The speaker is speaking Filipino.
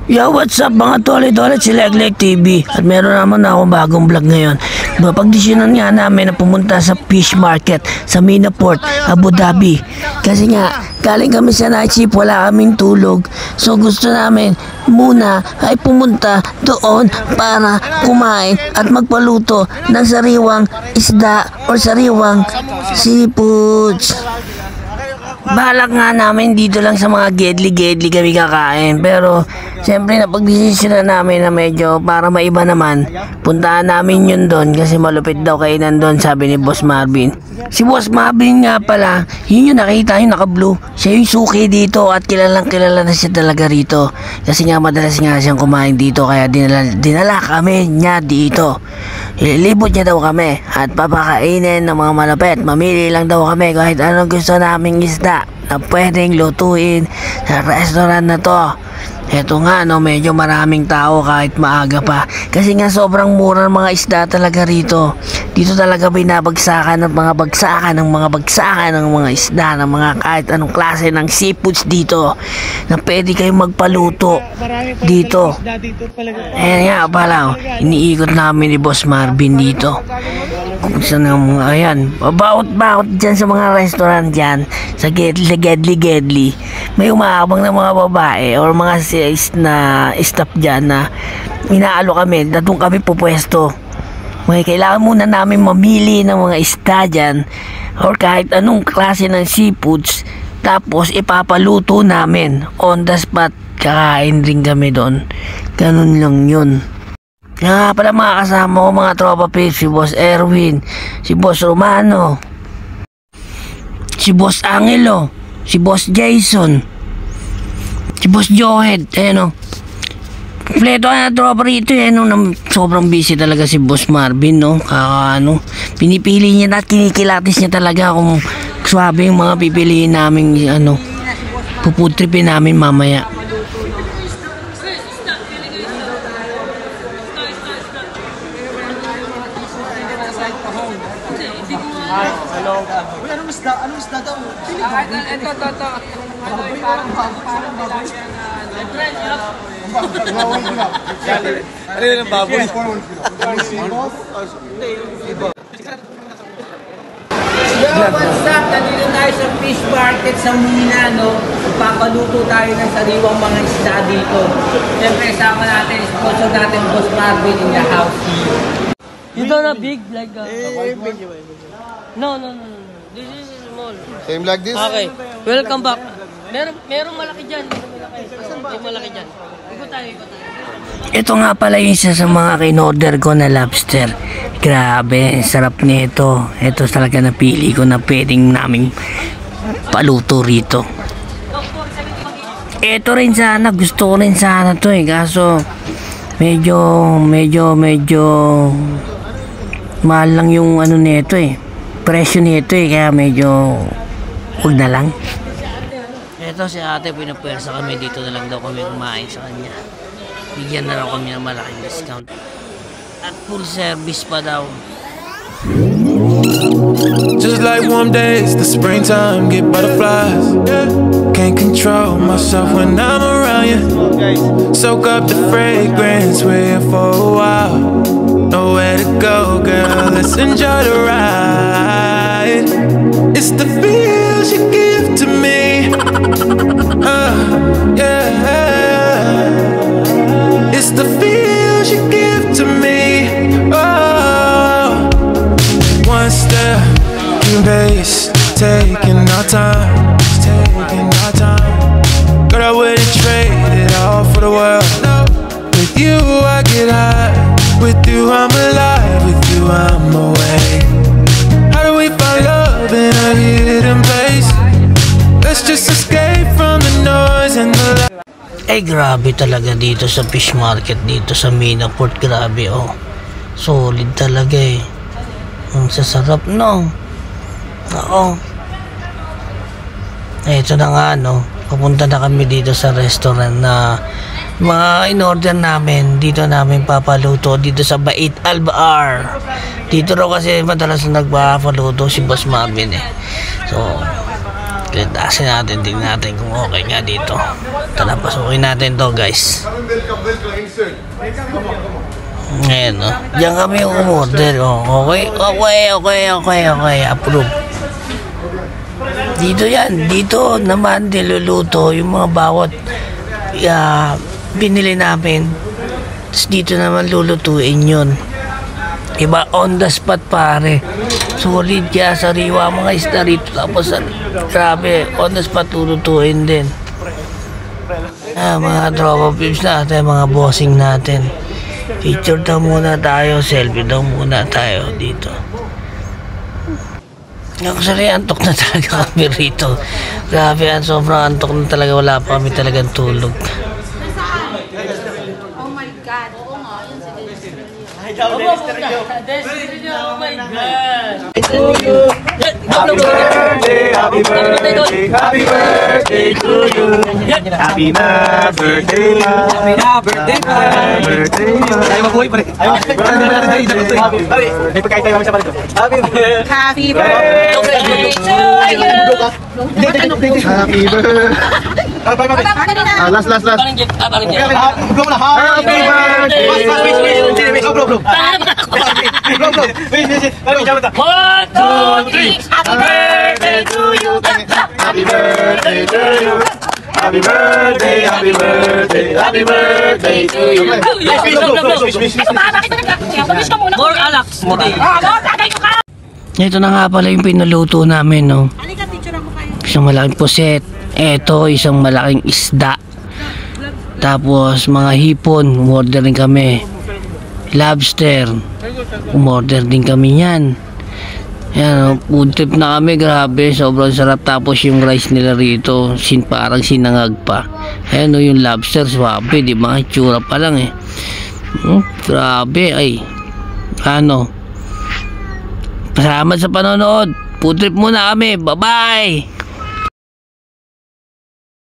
Yo, what's up mga tole-tole, si Leglek TV. At meron naman akong bagong vlog ngayon. Mapagdesisyonan nga namin na pumunta sa fish market sa Mina Port, Abu Dhabi. Kasi nga, galing kami sa night shift, wala kaming tulog. So gusto namin muna ay pumunta doon para kumain at magpaluto ng sariwang isda o sariwang seafoods. Balak nga namin dito lang sa mga gedli kami kakain. Pero siyempre napagdesisyonan namin na medyo para maiba naman, puntahan namin yun doon kasi malupit daw kainan doon, sabi ni Boss Marvin. Si Boss Marvin nga pala, yun yung nakita yung naka-blue. Siya yung suki dito at kilalang kilala na siya talaga rito. Kasi nga madalas nga siyang kumain dito, kaya dinala kami niya dito. Ililibot niya daw kami at papakainin ng mga malapit. Mamili lang daw kami kahit anong gusto naming isda na pwedeng lutuin sa restaurant na to. Eto nga no, medyo maraming tao kahit maaga pa. Kasi nga sobrang mura ng mga isda talaga rito. Dito talaga binabagsakan ng mga bagsakan ng mga isda, ng mga kahit anong klase ng seafoods dito na pwede kayong magpaluto dito. Ayan nga pala, iniikot namin ni Boss Marvin dito. Kung saan nga mga, ayan, baot dyan sa mga restaurant dyan, sa gedli. May umaabang na mga babae or mga staff dyan na inaalo kami, datong kami pupwesto. May kailangan muna namin mamili ng mga isda dyan or kahit anong klase ng seafoods, tapos ipapaluto namin on the spot. Kakain rin kami doon. Ganun lang yun. Kaya nga pala mga kasama ko, mga tropa page, si Boss Erwin, si Boss Romano, si Boss Angelo, si Boss Jason, si Boss Johed. Ayan o, kompleto na tropa rito. Ayan o, sobrang busy talaga si Boss Marvin, no? Pinipili niya at kinikilatis niya talaga kung swabe yung mga pipiliin namin, pupudripin namin mamaya. Hello. Uy, anong isda daw? Ito. Parang baboy. Ano yun ang baboy? Yo, what's up? Nandito tayo sa fish market sa Mina, no? Papaluto tayo ng sariwang mga isda dito. Siyempre, sama natin, sponsor natin, Boss Marvin in the house. You don't have big like No. This is small. Same like this? Okay. Welcome back. Meron malaki dyan. May malaki dyan. Ikot tayo. Ito nga pala yung isa sa mga kinorder ko na lobster. Grabe, sarap nito. Ito talaga napili ko na pwedeng naming paluto rito. Ito rin sana, gusto ko rin sana to kaso medyo mahal lang yung nito presyo nito kaya medyo huwag na lang. Ito si ate, pinapwersa kami dito na lang daw kami kumain sa kanya. Bigyan na raw kami ng malaking discount at full service pa daw. Just like warm days, the springtime get butterflies. Can't control myself when I'm around you. Soak up the fragrance, we're here for a while. Nowhere to go, girl, let's enjoy the ride. It's the feels you give to me, yeah. It's the feels you give to me, oh. One step, two pace, taking our time, Girl, I wouldn't trade it all for the world. With you I get high, with you I'm alive, with you I'm awake. How do we find love in a hidden place? Let's just escape from the noise and the light. Grabe talaga dito sa fish market dito sa Mina Port. Grabe solid talaga ang sasarap, no? Oo. Ito na nga, papunta na kami dito sa restaurant na mga in-order namin. Dito namin papaluto dito sa Bait Al Baar. Dito raw kasi madalas na nagpapaluto si Boss Marvin So natin, taasin natin, tingnan natin kung okay nga dito. Tara, pasukin natin to guys. Ngayon, no? Diyan kami umorder. Okay, approve. Dito yan, dito naman niluluto yung mga bawat binili namin. Tapos dito naman lulutuin yun. Diba, on the spot pare. Solid kaya sariwa mga isda rito. Tapos grabe, on the spot lulutuin din. Mga tropa pips natin, mga bossing natin. Picture daw muna tayo, selfie daw muna tayo dito. Actually, antok na talaga kami rito. Grabe, sobrang antok na talaga. Wala pa kami talagang tulog. Oh my God. Oo nga, yun si Destiny. Destiny, oh my God. Happy birthday, happy birthday, happy birthday to you. Happy na birthday, ma. Happy na birthday, ma. Birthday, ma. Ayaw mabuhay pa rin. Ayaw mabuhay pa rin. May pagkain tayo kami sa palito. Happy birthday. Happy birthday to you. Happy birthday. Last. Happy One, two, three. Happy birthday to you. Happy birthday to you. Happy birthday, happy birthday, happy birthday to you. More Alex. Ito na nga pala yung pinuluto namin, no? Halika, picture mo kayo. Isang malaking puset. Ito, isang malaking isda. Tapos, mga hipon. Umorder din kami. Lobster. Umorder din kami yan. Yan, food trip na kami. Grabe, sobrang sarap. Tapos yung rice nila rito, parang sinangag pa. Ayan o, yung lobster, swabe. Di ba? Itsura pa lang eh. Grabe, ay. Salamat sa panonood. Food trip muna kami. Bye-bye!